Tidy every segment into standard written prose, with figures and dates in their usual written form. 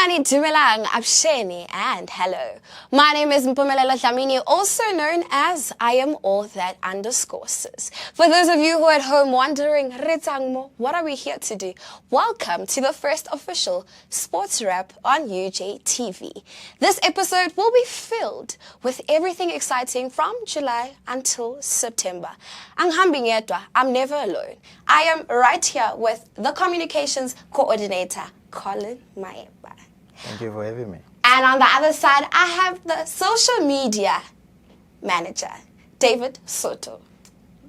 Sanibonani, Dumelang, Absheni, and hello. My name is Mpumelelo Dlamini, also known as I am all that _sis. For those of you who are at home wondering, Ritangmo, what are we here to do? Welcome to the first official sports wrap on UJTV. This episode will be filled with everything exciting from July until September. Anghambi ngedwa, I'm never alone. I am right here with the communications coordinator, Colin Maeba. Thank you for having me. And on the other side, I have the social media manager, David Soto.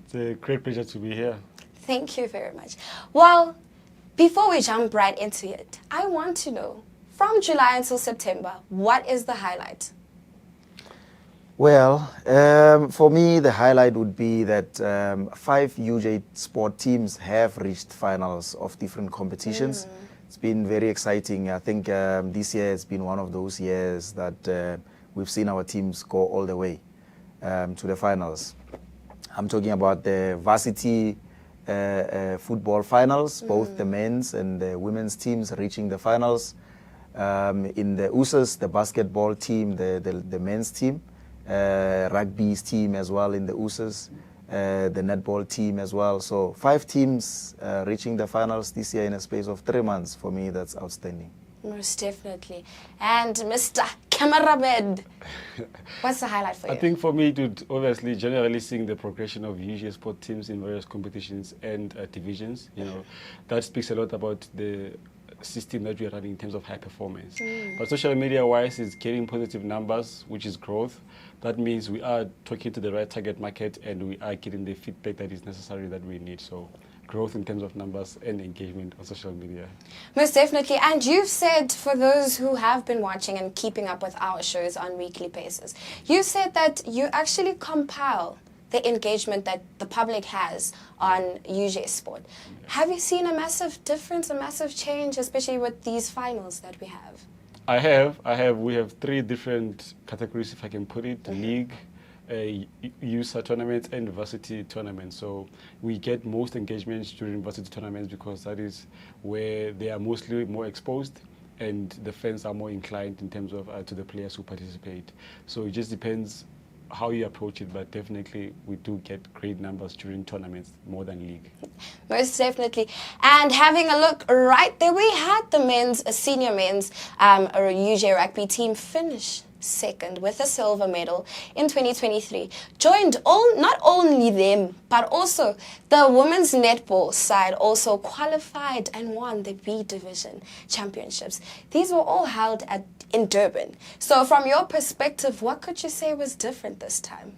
It's a great pleasure to be here. Thank you very much. Well, before we jump right into it, I want to know, from July until September, what is the highlight? Well, for me, the highlight would be that 5 UJ sport teams have reached finals of different competitions. It's been very exciting. I think this year has been one of those years that we've seen our teams go all the way to the finals. I'm talking about the varsity football finals, both the men's and the women's teams reaching the finals. In the USAs, the basketball team, the men's team, rugby's team as well in the USAs, the netball team as well. So 5 teams reaching the finals this year in a space of 3 months. For me, that's outstanding. Most definitely. And Mr. Cameraman, what's the highlight for you? I think for me, it would obviously generally seeing the progression of UJ sport teams in various competitions and divisions. You know, that speaks a lot about the system that we are running in terms of high performance. But social media wise is getting positive numbers, which is growth. That means we are talking to the right target market and we are getting the feedback that is necessary that we need. So growth in terms of numbers and engagement on social media. Most definitely. And you've said, for those who have been watching and keeping up with our shows on weekly basis, you said that you actually compile the engagement that the public has on UJ Sport. Have you seen a massive difference, a massive change, especially with these finals that we have? I have. We have 3 different categories, if I can put it: league, USA tournaments, and varsity tournaments. So we get most engagements during varsity tournaments because that is where they are mostly more exposed and the fans are more inclined in terms of to the players who participate. So it just depends how you approach it, but definitely we do get great numbers during tournaments more than league. Most definitely. And having a look right there, we had the men's, senior men's UJ rugby team finish second with a silver medal in 2023. Joined not only them, but also the women's netball side also qualified and won the B division championships. These were all held in Durban. So from your perspective, what could you say was different this time?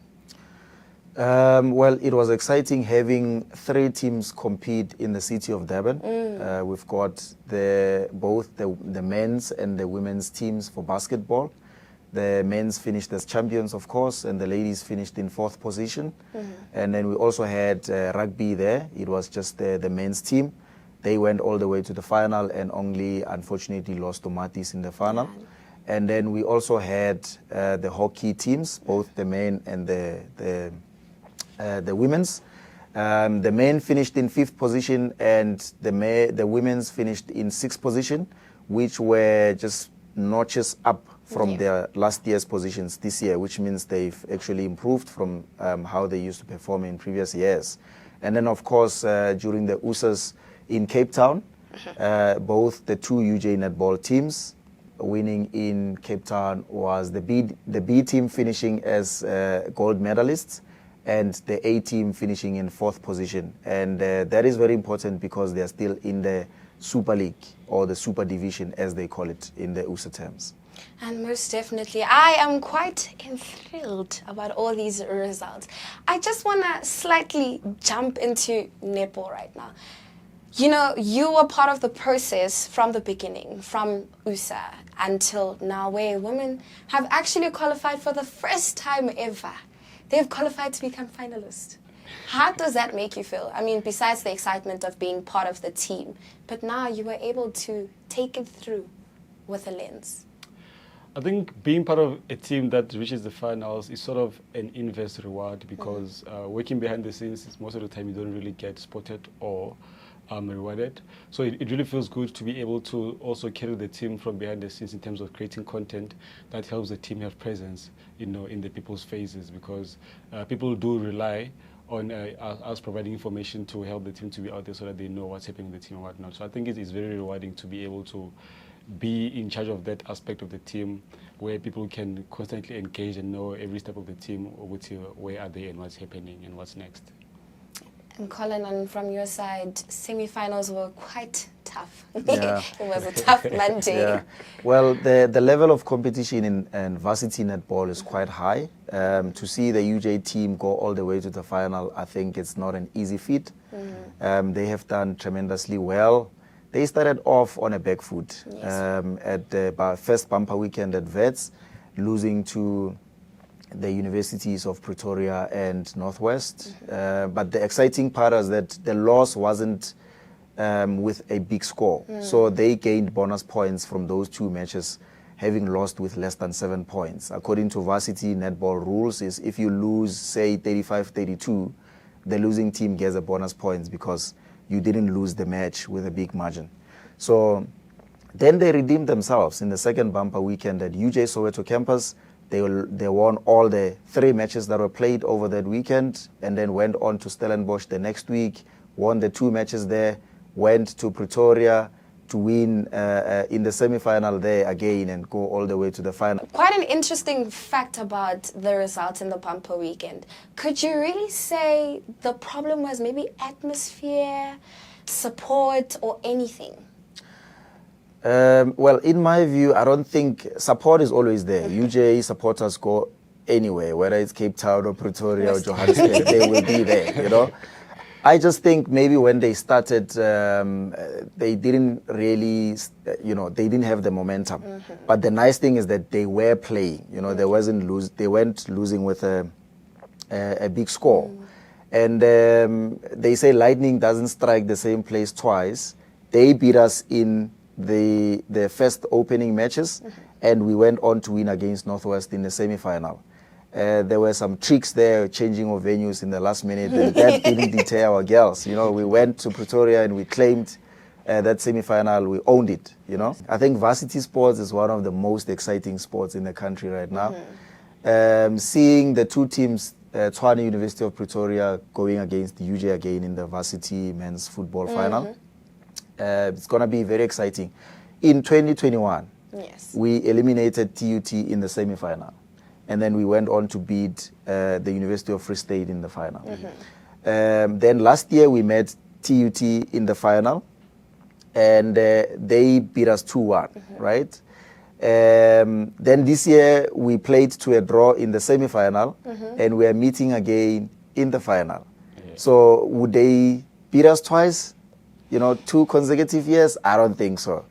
Well, it was exciting having 3 teams compete in the city of Durban. We've got both the men's and the women's teams for basketball. The men's finished as champions, of course, and the ladies finished in 4th position. And then we also had rugby there. It was just the men's team. They went all the way to the final and only, unfortunately, lost to Matis in the final. And then we also had the hockey teams, both the men and the women's. The men finished in 5th position and the women's finished in 6th position, which were just notches up from their last year's positions this year, which means they've actually improved from how they used to perform in previous years. And then, of course, during the USAs in Cape Town, both the 2 UJ netball teams winning in Cape Town was the B team finishing as gold medalists and the A team finishing in 4th position. And that is very important because they are still in the Super League or the Super Division, as they call it in the USA terms. And most definitely, I am quite enthralled about all these results. I just want to slightly jump into netball right now. You know, you were part of the process from the beginning, from USA until now, where women have actually qualified for the first time ever. They've qualified to become finalists. How does that make you feel? I mean, besides the excitement of being part of the team, but now you were able to take it through with a lens. I think being part of a team that reaches the finals is sort of an inverse reward because working behind the scenes, most of the time you don't really get spotted or rewarded. So it really feels good to be able to also carry the team from behind the scenes in terms of creating content that helps the team have presence, in the people's faces, because people do rely on us providing information to help the team to be out there so that they know what's happening in the team and whatnot. So I think it is very rewarding to be able to be in charge of that aspect of the team, where people can constantly engage and know every step of the team, where are they and what's happening and what's next. And Colin, on from your side, semi-finals were quite tough. Yeah. It was a tough Monday. Yeah. Well, the level of competition in varsity netball is quite high. To see the UJ team go all the way to the final, I think it's not an easy feat. They have done tremendously well. They started off on a back foot. Yes. At the first bumper weekend at Vets, losing to the universities of Pretoria and Northwest. But the exciting part is that the loss wasn't with a big score. So they gained bonus points from those two matches, having lost with less than 7 points. According to varsity netball rules, is if you lose, say, 35-32, the losing team gets a bonus points because you didn't lose the match with a big margin. So then they redeemed themselves in the second bumper weekend at UJ Soweto campus. They won all the 3 matches that were played over that weekend, and then went on to Stellenbosch the next week, won the 2 matches there, went to Pretoria to win in the semi-final there again and go all the way to the final. Quite an interesting fact about the results in the bumper weekend. Could you really say the problem was maybe atmosphere, support, or anything? Well, in my view, I don't think support is always there. UJ supporters go anywhere, whether it's Cape Town or Pretoria or Johannesburg, they will be there, I just think maybe when they started, they didn't really, they didn't have the momentum. But the nice thing is that they were playing, they weren't losing with a big score. And they say lightning doesn't strike the same place twice. They beat us in the first opening matches, and we went on to win against Northwest in the semi-final. There were some tricks there, changing of venues in the last minute, and that didn't deter our girls. We went to Pretoria and we claimed that semi-final. We owned it. I think varsity sports is one of the most exciting sports in the country right now. Seeing the 2 teams, Tshwane University of Pretoria going against UJ again in the varsity men's football final. It's going to be very exciting. In 2021, Yes. we eliminated TUT in the semi-final. And then we went on to beat the University of Free State in the final. Then last year we met TUT in the final, and they beat us 2-1, right? Then this year we played to a draw in the semi-final, and we are meeting again in the final. So would they beat us twice? 2 consecutive years? I don't think so.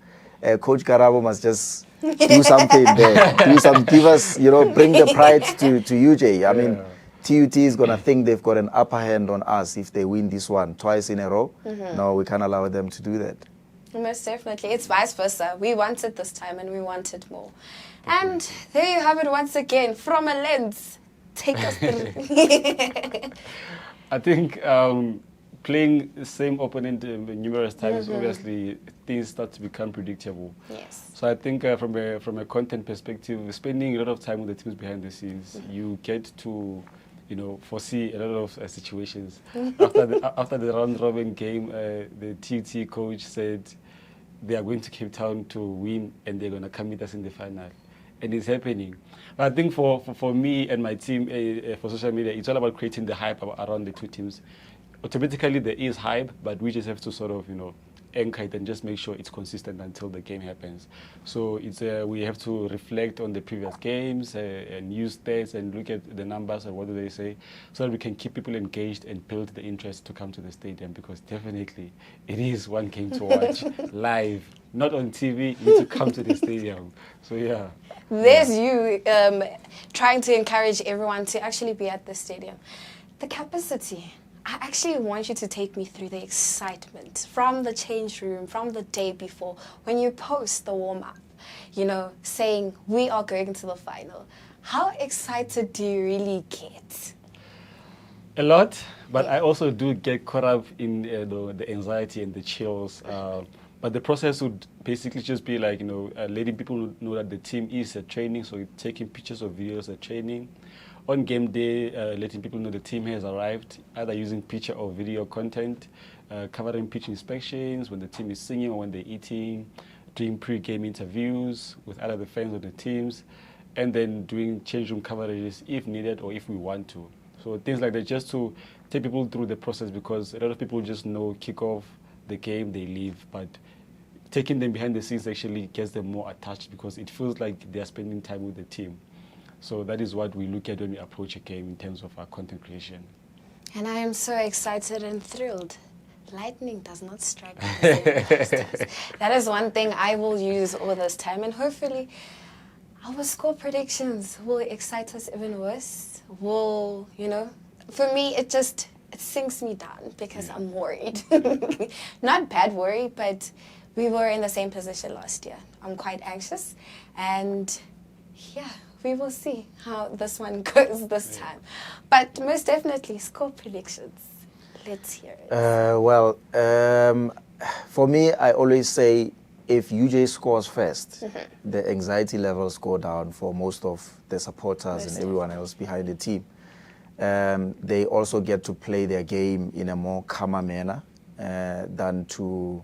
Coach Karabo must just do something there. Give us, bring the pride to UJ. I mean, TUT is going to think they've got an upper hand on us if they win this one twice in a row. No, we can't allow them to do that. Most definitely. It's vice versa. We want it this time and we want it more. And there you have it once again. From a lens, take us through. I think playing the same opponent numerous times, obviously things start to become predictable. Yes. So I think from a content perspective, spending a lot of time with the teams behind the scenes, you get to foresee a lot of situations. After the round robin game, the TUT coach said they are going to Cape Town to win and they're going to come meet us in the final. And it's happening. But I think for me and my team, for social media, it's all about creating the hype around the 2 teams. Automatically there is hype, but we just have to sort of, anchor it and just make sure it's consistent until the game happens. So it's we have to reflect on the previous games and use stats and look at the numbers and what do they say, so that we can keep people engaged and build the interest to come to the stadium, because definitely it is one game to watch live, not on TV. You need to come to the stadium. So yeah. There's you trying to encourage everyone to actually be at the stadium. The capacity. I actually want you to take me through the excitement from the change room, from the day before, when you post the warm-up, saying we are going to the final. How excited do you really get? A lot, but I also do get caught up in the anxiety and the chills. But the process would basically just be like, letting people know that the team is at training, so taking pictures or videos at training. On game day, letting people know the team has arrived, either using picture or video content, covering pitch inspections when the team is singing or when they're eating, doing pre-game interviews with other the fans of the teams, and then doing change room coverages if needed or if we want to. So things like that, just to take people through the process, because a lot of people just know kick off the game, they leave, but taking them behind the scenes actually gets them more attached because it feels like they're spending time with the team. So that is what we look at when we approach a game in terms of our content creation. And I am so excited and thrilled. Lightning does not strike at the same distance. That is one thing I will use all this time, and hopefully our score predictions will excite us even worse. Will, for me, it sinks me down because I'm worried. Not bad worry, but we were in the same position last year. I'm quite anxious, and yeah, we will see how this one goes this time. But most definitely, score predictions. Let's hear it. For me, I always say if UJ scores first, the anxiety levels go down for most of the supporters and everyone else behind the team. They also get to play their game in a more calmer manner than to,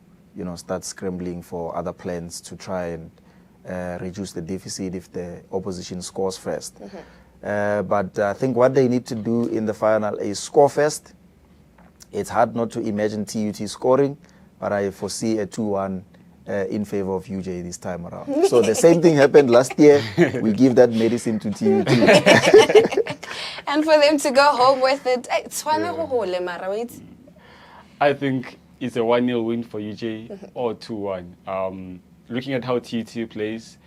start scrambling for other plans to try and reduce the deficit if the opposition scores first. But I think what they need to do in the final is score first. It's hard not to imagine TUT scoring, but I foresee a 2-1 in favor of UJ this time around. So the same thing happened last year. We give that medicine to TUT. And for them to go home with it, I think it's a 1-0 win for UJ or 2-1. Looking at how TUT plays,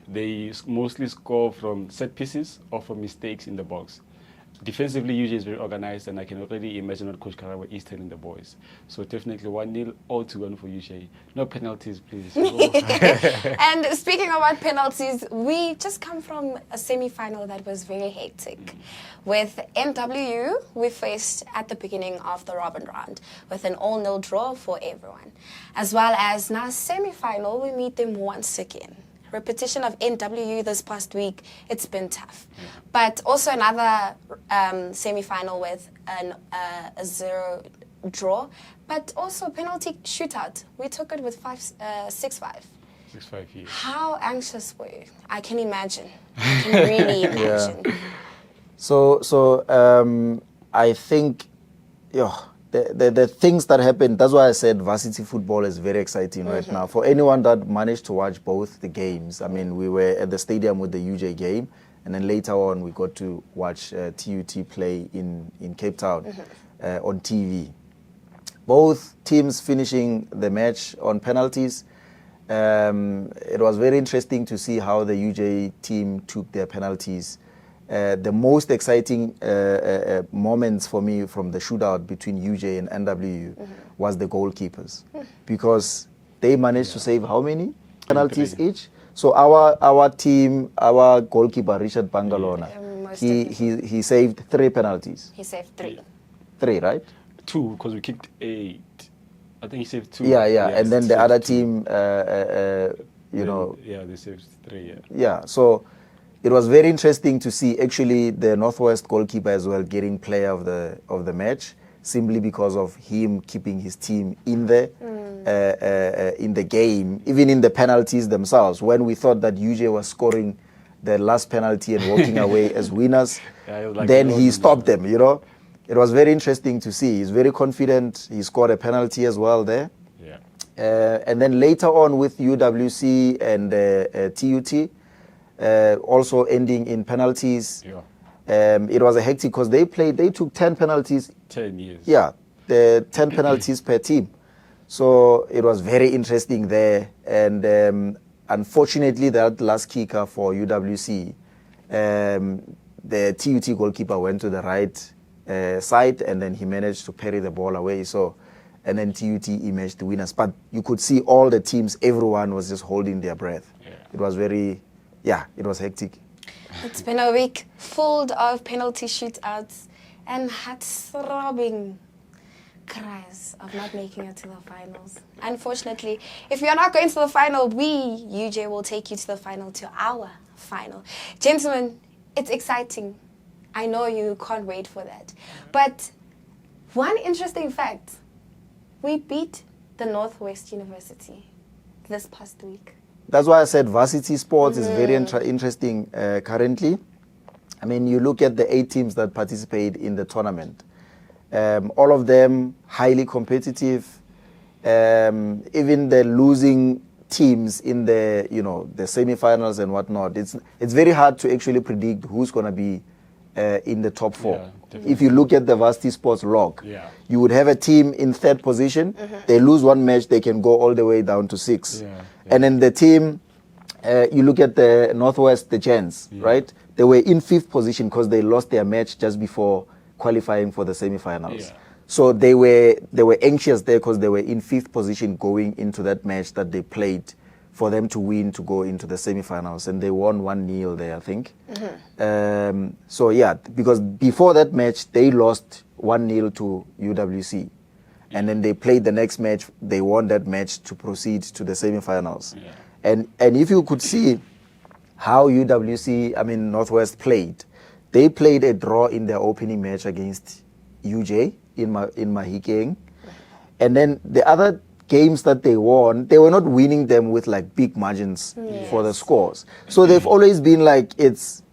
they mostly score from set pieces or from mistakes in the box. Defensively, UJ is very organized, and I can already imagine what Coach Karawa is telling the boys. So definitely 1-0 or 2-1 for UJ. No penalties, please. And speaking about penalties, we just come from a semi-final that was very hectic. With NWU, we faced at the beginning of the Robin round with an all-nil draw for everyone. As well as now semi-final, we meet them once again. Repetition of NWU this past week, it's been tough. But also another semi-final with a 0 draw, but also a penalty shootout. We took it with 6-5. 6-5, yes. How anxious were you? I can imagine. I can really imagine. So I think, the things that happen, that's why I said varsity football is very exciting right now. For anyone that managed to watch both the games, I mean, we were at the stadium with the UJ game, and then later on we got to watch TUT play in Cape Town on TV. Both teams finishing the match on penalties. It was very interesting to see how the UJ team took their penalties. The most exciting moments for me from the shootout between UJ and NWU was the goalkeepers, because they managed to save how many penalties each? So our team, our goalkeeper Richard Bangalona, he saved 3 penalties. He saved 3. 3, right? 2, because we kicked 8. I think he saved 2. Yeah, and then the other 2. team, Yeah, they saved 3. Yeah, so it was very interesting to see actually the Northwest goalkeeper as well getting player of the match, simply because of him keeping his team in the game, even in the penalties themselves. When we thought that UJ was scoring the last penalty and walking away as winners, then he stopped them. It was very interesting to see. He's very confident. He scored a penalty as well there. And then later on with UWC and TUT. Also ending in penalties. It was a hectic because they took 10 penalties. 10 years. Yeah, the 10 penalties per team. So it was very interesting there. And unfortunately, that last kicker for UWC, the TUT goalkeeper went to the right side, and then he managed to parry the ball away. And then TUT emerged the winners. But you could see all the teams, everyone was just holding their breath. It was it was hectic. It's been a week full of penalty shootouts and heart-throbbing cries of not making it to the finals. Unfortunately, if you're not going to the final, we, UJ, will take you to the final, to our final. Gentlemen, it's exciting. I know you can't wait for that. But one interesting fact, we beat the Northwest University this past week. That's why I said varsity sports is very interesting currently. I mean, you look at the 8 teams that participate in the tournament. All of them highly competitive. Even the losing teams in the the semi-finals and whatnot. It's very hard to actually predict who's going to be in the top 4. Yeah, if you look at the varsity sports log, you would have a team in 3rd position. They lose one match, they can go all the way down to 6. And then the team, you look at the Northwest, the Gents, right? They were in 5th position because they lost their match just before qualifying for the semi-finals. So they were anxious there because they were in 5th position going into that match that they played for them to win to go into the semi-finals, and they won 1-0 there, I think. So yeah, because before that match they lost 1-0 to UWC, and then they played the next match. They won that match to proceed to the semi-finals. And if you could see how UWC, I mean Northwest played, they played a draw in their opening match against UJ in Mahikeng, and then the other games that they won, they were not winning them with like big margins for the scores. So they've always been like, it's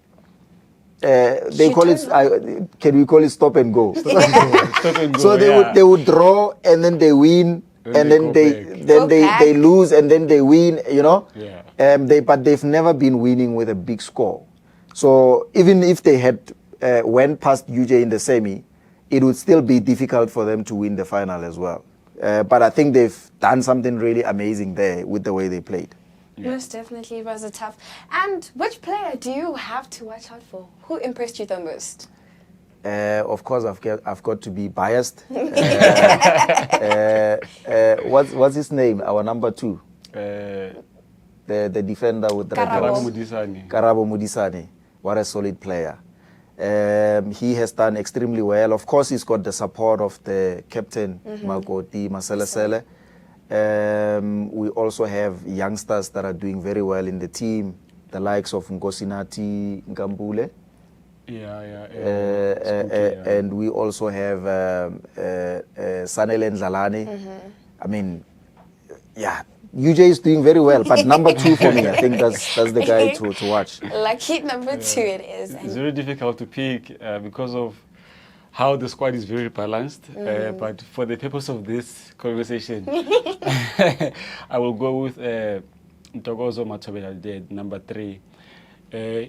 they call it, can we call it stop and go? Stop and go, So they would draw and then they win, and then they lose and then they win, but they've never been winning with a big score. So even if they had went past UJ in the semi, it would still be difficult for them to win the final as well. But I think they've done something really amazing there with the way they played. Most definitely, it was a tough. And which player do you have to watch out for? Who impressed you the most? Of course, I've got to be biased. What's his name? Our number 2, the defender with the Karabo Mudisani. What a solid player. He has done extremely well. Of course, he's got the support of the captain, Makoti Maselesele. We also have youngsters that are doing very well in the team, the likes of Nkosinati Nkambule. And we also have Sanele Ndlalane. I mean, UJ is doing very well, but number 2 for me, I think that's the guy to watch. Lucky number 2 it is. It's very difficult to pick because of how the squad is very balanced. But for the purpose of this conversation, I will go with Ntokozo Matobela, number 3.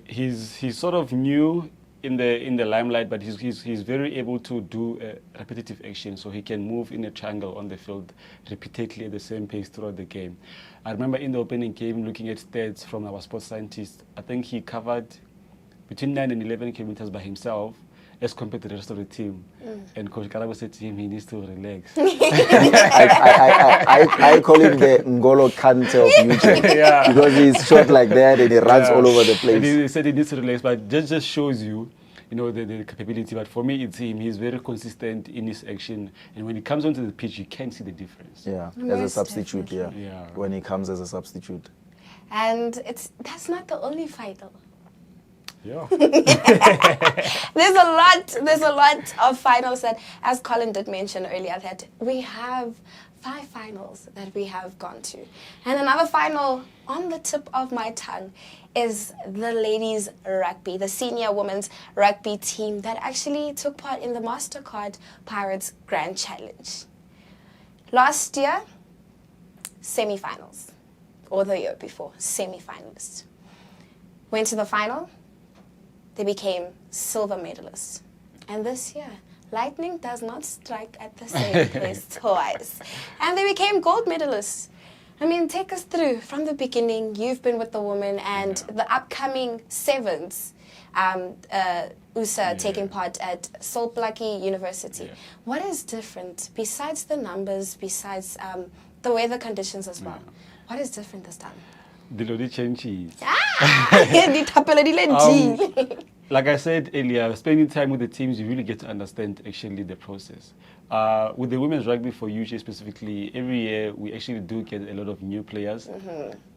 He's sort of new in the limelight, but he's very able to do repetitive action, so he can move in a triangle on the field repeatedly at the same pace throughout the game. I remember in the opening game, looking at stats from our sports scientists, I think he covered between 9 and 11 kilometers by himself as compared to the rest of the team. And Coach Karabo said to him he needs to relax. I call him the N'Golo Kante of UJ because he's short like that and he runs all over the place. And he said he needs to relax, but just shows you, the capability. But for me, it's him. He's very consistent in his action, and when he comes onto the pitch, you can see the difference. As a substitute. When he comes as a substitute. And that's not the only fight, though. There's a lot of finals that, as Colin did mention earlier, that we have 5 finals that we have gone to. And another final on the tip of my tongue is the ladies rugby, the senior women's rugby team that actually took part in the MasterCard Pirates Grand Challenge. Last year, semi-finals, or the year before, semi-finalists. Went to the final. They became silver medalists. And this year, lightning does not strike at the same place twice. And they became gold medalists. I mean, take us through from the beginning. You've been with the women and the upcoming 7s, USA taking part at Solblaki University. What is different besides the numbers, besides the weather conditions as well? What is different this time? The Lodi changes. Like I said earlier, spending time with the teams, you really get to understand actually the process. With the women's rugby for UJ specifically, every year we actually do get a lot of new players,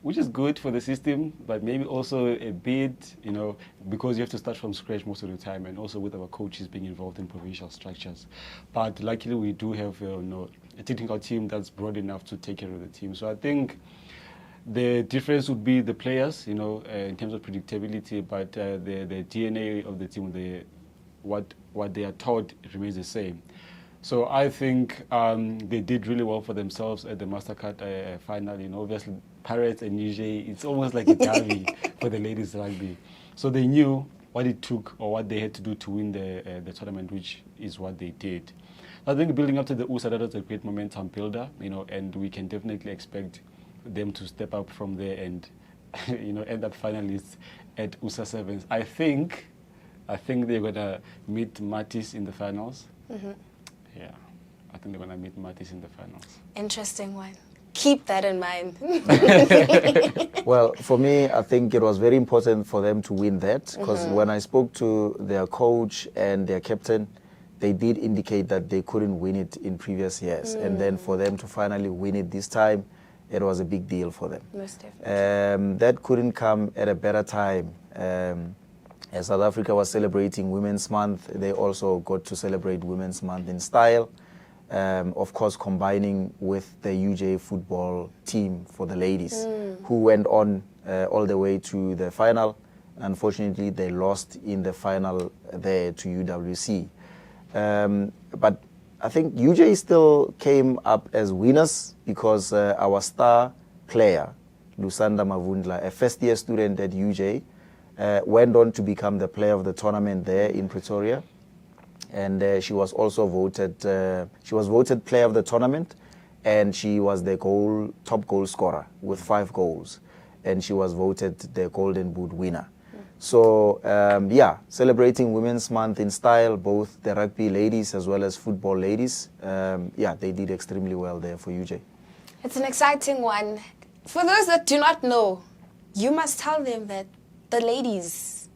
which is good for the system, but maybe also a bit, because you have to start from scratch most of the time, and also with our coaches being involved in provincial structures. But luckily we do have a technical team that's broad enough to take care of the team. So I think the difference would be the players, in terms of predictability, but the DNA of the team, what they are taught remains the same. So I think they did really well for themselves at the MasterCard final. Obviously Pirates and UJ, it's almost like a derby for the ladies rugby. So they knew what it took or what they had to do to win the tournament, which is what they did. I think building up to the USA, that was a great momentum builder, and we can definitely expect them to step up from there and end up finalists at USA Sevens. I think they're gonna meet Mattis in the finals. Yeah, I think they're gonna meet Mattis in the finals. Interesting one. Keep that in mind. Well, for me, I think it was very important for them to win that, because when I spoke to their coach and their captain, they did indicate that they couldn't win it in previous years. And then for them to finally win it this time, it was a big deal for them. Most definitely. That couldn't come at a better time. As South Africa was celebrating Women's Month, they also got to celebrate Women's Month in style. Of course, combining with the UJ football team for the ladies, who went on all the way to the final. Unfortunately, they lost in the final there to UWC. But I think UJ still came up as winners, because our star player, Lusanda Mavundla, a first-year student at UJ, went on to become the player of the tournament there in Pretoria. And she was also voted player of the tournament, and she was the top goal scorer with 5 goals. And she was voted the Golden Boot winner. So, celebrating Women's Month in style, both the rugby ladies as well as football ladies. They did extremely well there for UJ. It's an exciting one. For those that do not know, you must tell them that the ladies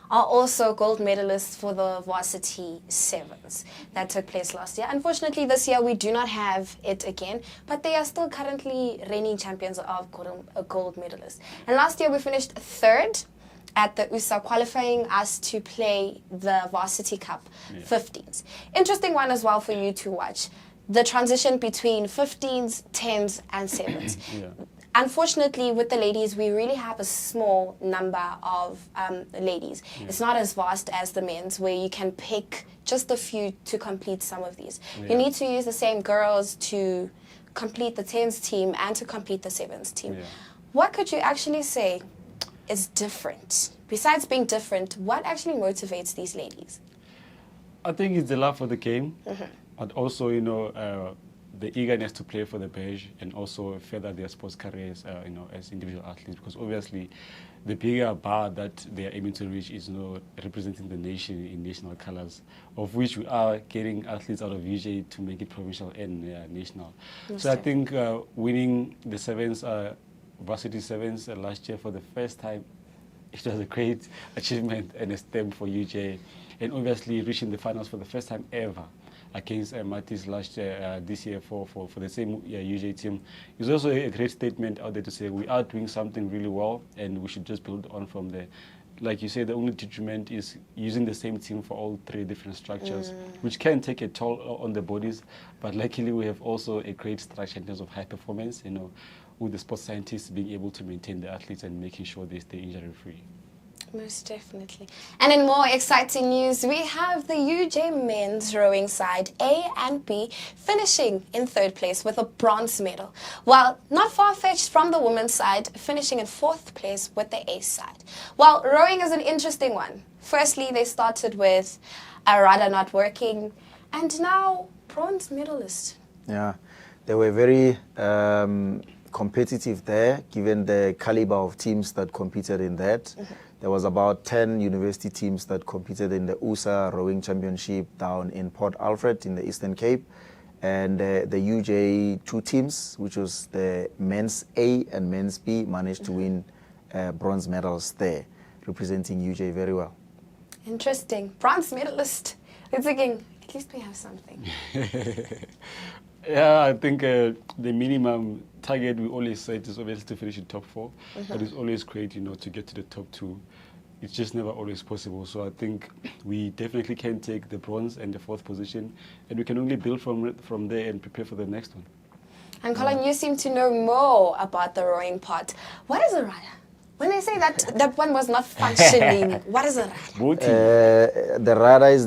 are also gold medalists for the varsity sevens that took place last year. Unfortunately, this year we do not have it again, but they are still currently reigning champions of gold medalists. And last year we finished 3rd at the USA, qualifying us to play the Varsity Cup 15s. Interesting one as well for you to watch. The transition between 15s, 10s, and 7s. Unfortunately, with the ladies, we really have a small number of ladies. It's not as vast as the men's, where you can pick just a few to complete some of these. You need to use the same girls to complete the 10s team and to complete the 7s team. What could you actually say is different? Besides being different, what actually motivates these ladies? I think it's the love for the game, but also, the eagerness to play for the badge and also further their sports careers, as individual athletes. Because obviously, the bigger bar that they are aiming to reach is, representing the nation in national colors, of which we are getting athletes out of UJ to make it provincial and national. So I think winning the sevens, varsity sevens last year for the first time, it was a great achievement and a step for UJ. And obviously reaching the finals for the first time ever against Mattis last year, this year for the same UJ team. It's also a great statement out there to say we are doing something really well and we should just build on from there. Like you say, the only detriment is using the same team for all 3 different structures, which can take a toll on the bodies. But luckily, we have also a great structure in terms of high performance, with the sports scientists being able to maintain the athletes and making sure they stay injury-free. Most definitely. And in more exciting news, we have the UJ men's rowing side, A and B, finishing in 3rd place with a bronze medal, while not far-fetched from the women's side, finishing in 4th place with the A side. Well, rowing is an interesting one. Firstly, they started with a rudder not working, and now bronze medalist. Yeah, they were very competitive there, given the caliber of teams that competed in that. There was about 10 university teams that competed in the USA Rowing Championship down in Port Alfred in the Eastern Cape. And the UJ 2 teams, which was the men's A and men's B, managed to win bronze medals there, representing UJ very well. Interesting. Bronze medalist. It's again, at least we have something. Yeah, I think the minimum target we always set is obviously to finish in top 4, but it's always great, to get to the top 2. It's just never always possible. So I think we definitely can take the bronze and the 4th position, and we can only build from there and prepare for the next one. And Colin, you seem to know more about the rowing part. What is a rudder? When they say that one was not functioning, what is a rudder? The rudder is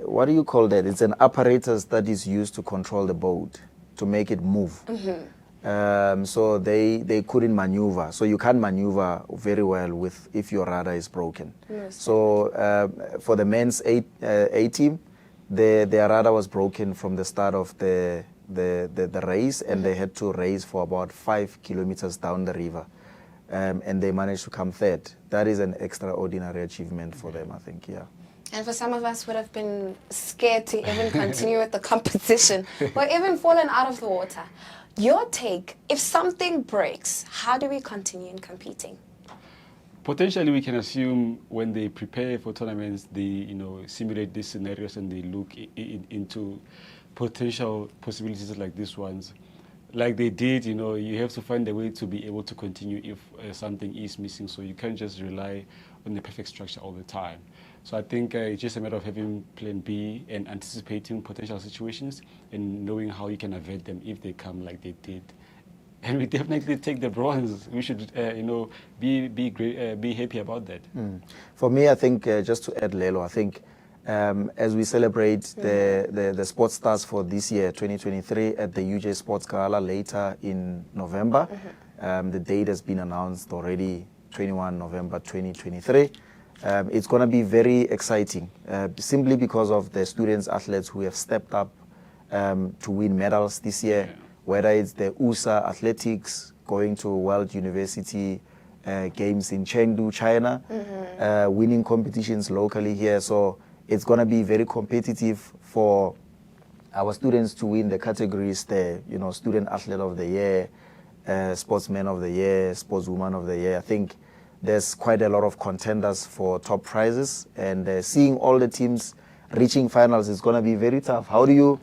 what do you call that? It's an apparatus that is used to control the boat, to make it move. So they couldn't maneuver. So you can't maneuver very well if your rudder is broken. Yes. So for the men's A team, their rudder was broken from the start of the race, and they had to race for about 5 kilometers down the river. And they managed to come 3rd. That is an extraordinary achievement for them, I think, yeah. And for some of us would have been scared to even continue with the competition or even fallen out of the water. Your take, if something breaks, how do we continue in competing? Potentially, we can assume when they prepare for tournaments, they simulate these scenarios and they look into potential possibilities like these ones. Like they did, you have to find a way to be able to continue if something is missing. So you can't just rely on the perfect structure all the time. So I think it's just a matter of having plan B and anticipating potential situations and knowing how you can avert them if they come like they did. And we definitely take the bronze. We should, be happy about that. For me, I think, just to add, Lelo, I think as we celebrate the sports stars for this year, 2023, at the UJ Sports Gala later in November, the date has been announced already, 21 November 2023. It's going to be very exciting, simply because of the students, athletes who have stepped up to win medals this year, whether it's the USA Athletics going to World University Games in Chengdu, China, winning competitions locally here. So it's going to be very competitive for our students to win the categories, the Student Athlete of the Year, Sportsman of the Year, Sportswoman of the Year. I think there's quite a lot of contenders for top prizes, and seeing all the teams reaching finals is going to be very tough. How do you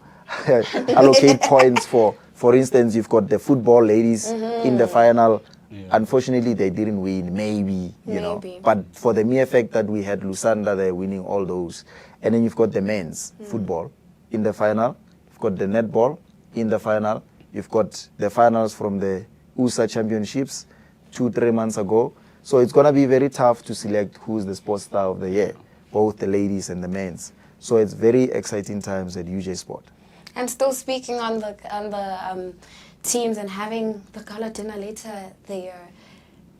allocate points for instance, you've got the football ladies in the final. Yeah. Unfortunately, they didn't win, maybe, you know. But for the mere fact that we had Lusanda, they're winning all those. And then you've got the men's football in the final. You've got the netball in the final. You've got the finals from the USA Championships 2-3 months ago. So it's going to be very tough to select who's the sports star of the year, both the ladies and the men's. So it's very exciting times at UJ Sport. And still speaking on the teams and having the gala dinner later the year,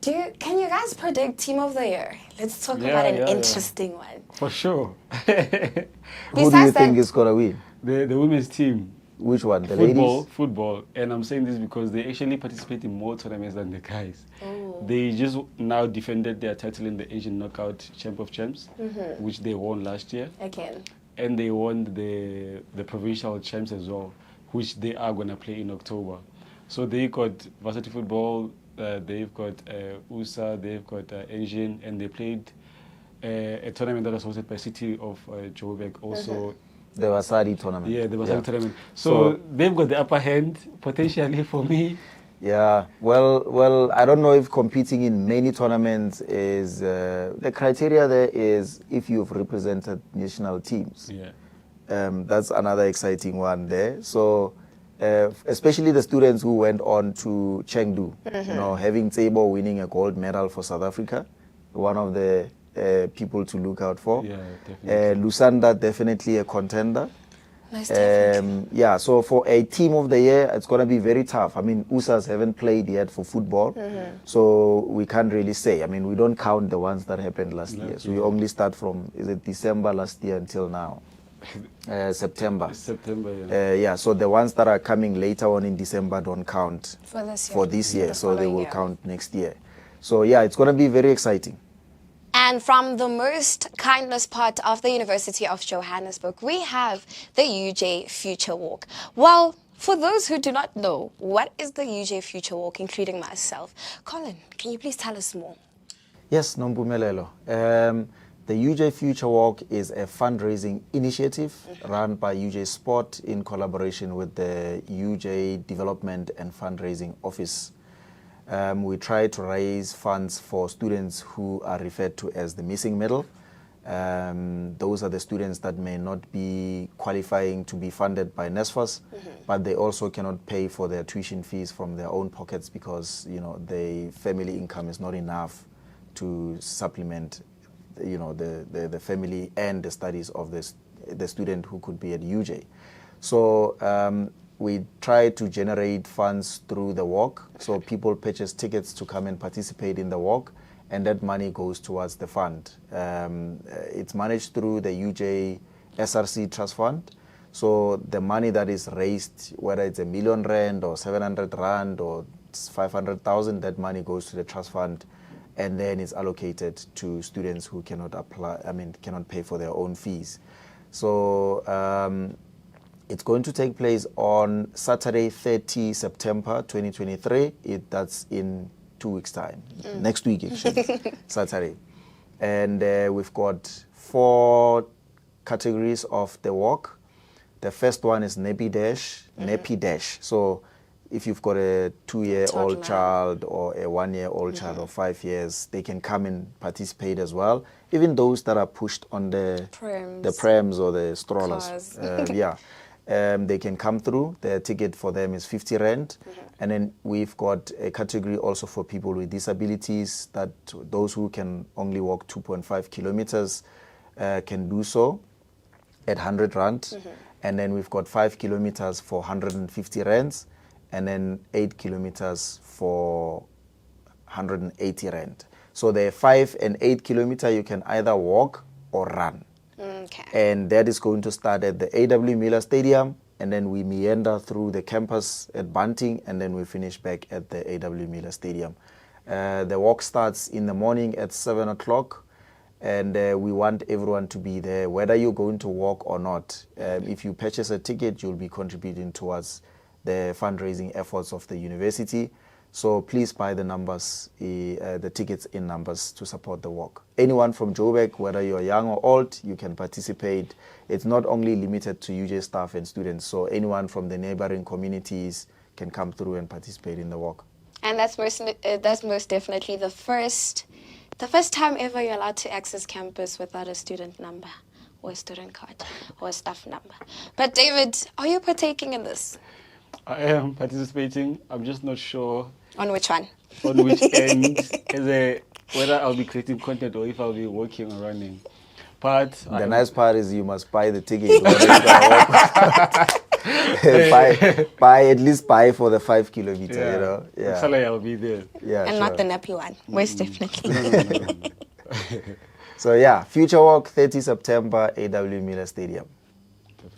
can you guys predict team of the year? Let's talk about an interesting one. For sure. Who do you think is going to win? The women's team. Which one? The ladies? Football. And I'm saying this because they actually participate in more tournaments than the guys. Oh. They just now defended their title in the Asian Knockout Champ of Champs, which they won last year. Again. And they won the provincial champs as well, which they are going to play in October. So they got varsity football, they've got USA, they've got Asian, and they played a tournament that was hosted by City of Joburg also. The Vasari tournament. Yeah, the Vasari tournament. So they've got the upper hand, potentially, for me. Yeah, well, I don't know if competing in many tournaments is, the criteria there is if you've represented national teams. Yeah. That's another exciting one there. So, especially the students who went on to Chengdu, you know, having Tebo winning a gold medal for South Africa, one of the people to look out for. Yeah, definitely. Lusanda, definitely a contender. Nice, definitely. Yeah, so for a team of the year, it's going to be very tough. I mean, USAs haven't played yet for football, so we can't really say. I mean, we don't count the ones that happened last year. So we only start from, is it December last year until now? September. September, yeah. Yeah, so the ones that are coming later on in December don't count for this year, so they will count next year. So yeah, it's going to be very exciting. And from the most kindness part of the University of Johannesburg, we have the UJ Future Walk. Well, for those who do not know, what is the UJ Future Walk, including myself? Colin, can you please tell us more? Yes, Nompumelelo. The The UJ Future Walk is a fundraising initiative run by UJ Sport in collaboration with the UJ Development and Fundraising Office. We try to raise funds for students who are referred to as the missing middle. Those are the students that may not be qualifying to be funded by NSFAS, but they also cannot pay for their tuition fees from their own pockets because, you know, their family income is not enough to supplement, you know, the family and the studies of the student who could be at UJ. So we try to generate funds through the walk. So people purchase tickets to come and participate in the walk, and that money goes towards the fund. It's managed through the UJ SRC Trust Fund. So the money that is raised, whether it's R1 million or 700 Rand or 500,000, that money goes to the trust fund, and then it's allocated to students who cannot cannot pay for their own fees. So it's going to take place on Saturday, 30 September 2023. That's in 2 weeks' time. Next week, actually, Saturday. And we've got 4 categories of the walk. The first one is Nepi Dash. So if you've got a 2-year-old child or a 1-year-old child or 5 years, they can come and participate as well. Even those that are pushed on the prams or the strollers. They can come through. The ticket for them is 50 Rand. And then we've got a category also for people with disabilities, that those who can only walk 2.5 kilometers can do so at 100 Rand. And then we've got 5 kilometers for 150 Rands, and then 8 kilometers for 180 Rand. So the 5 and 8 kilometer, you can either walk or run. Okay. And that is going to start at the A.W. Miller Stadium, and then we meander through the campus at Bunting, and then we finish back at the A.W. Miller Stadium. The walk starts in the morning at 7 o'clock, and we want everyone to be there, whether you're going to walk or not. If you purchase a ticket, you'll be contributing towards the fundraising efforts of the university. So please buy the tickets in numbers to support the walk. Anyone from Joburg, whether you're young or old, you can participate. It's not only limited to UJ staff and students, so anyone from the neighboring communities can come through and participate in the walk. And that's most definitely the first time ever you're allowed to access campus without a student number or a student card or a staff number. But David, are you partaking in this? I am participating. I'm just not sure on which one. On which end, whether I'll be creating content or if I'll be walking or running. But the nice part is you must buy the ticket. At least buy for the 5 kilometer, you know. Yeah. Actually, I'll be there. Yeah, and not the nappy one, most definitely. So yeah, Future Walk, 30 September, A.W. Miller Stadium.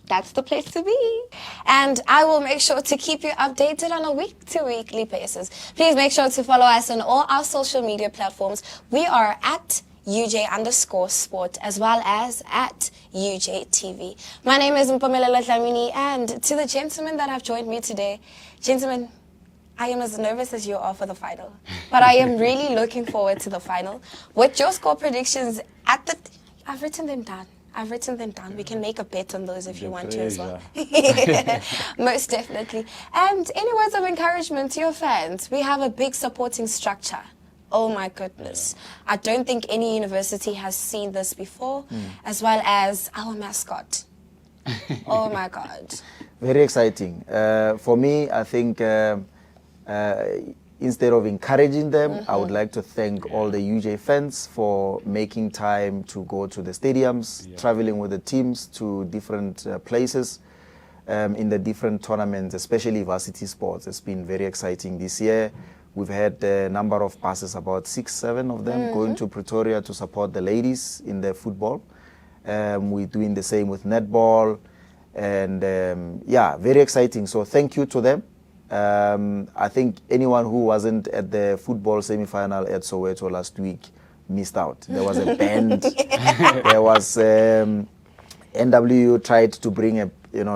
That's the place to be. And I will make sure to keep you updated on a week-to-weekly basis. Please make sure to follow us on all our social media platforms. We are at UJ_sport as well as at UJTV. My name is Mpumelelo Dlamini, and to the gentlemen that have joined me today, gentlemen, I am as nervous as you are for the final, but I am really looking forward to the final. With your score predictions I've written them down. We can make a bet on those if you want to as well. Most definitely. And any words of encouragement to your fans? We have a big supporting structure. Oh my goodness. I don't think any university has seen this before, as well as our mascot. Oh my God. Very exciting. For me, I think instead of encouraging them, I would like to thank all the UJ fans for making time to go to the stadiums, traveling with the teams to different places in the different tournaments, especially varsity sports. It's been very exciting this year. We've had a number of buses, about 6-7 of them, going to Pretoria to support the ladies in the football. We're doing the same with netball, and very exciting. So thank you to them. I think anyone who wasn't at the football semi-final at Soweto last week missed out. There was a band. There was NW tried to bring a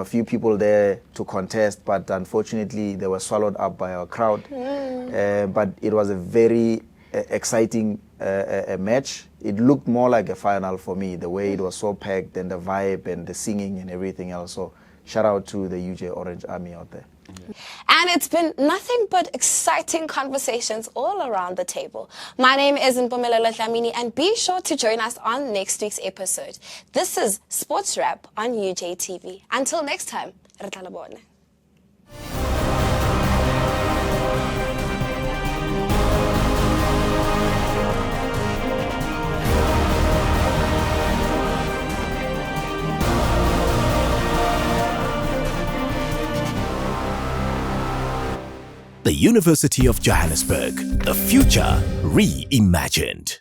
few people there to contest, but unfortunately they were swallowed up by our crowd. But it was a very exciting match. It looked more like a final for me, the way it was so packed and the vibe and the singing and everything else. So shout out to the UJ Orange Army out there. And it's been nothing but exciting conversations all around the table. My name is Mpumelelo Dlamini, and be sure to join us on next week's episode. This is Sports Wrap on UJTV. Until next time, re tla le bone. The University of Johannesburg, the future reimagined.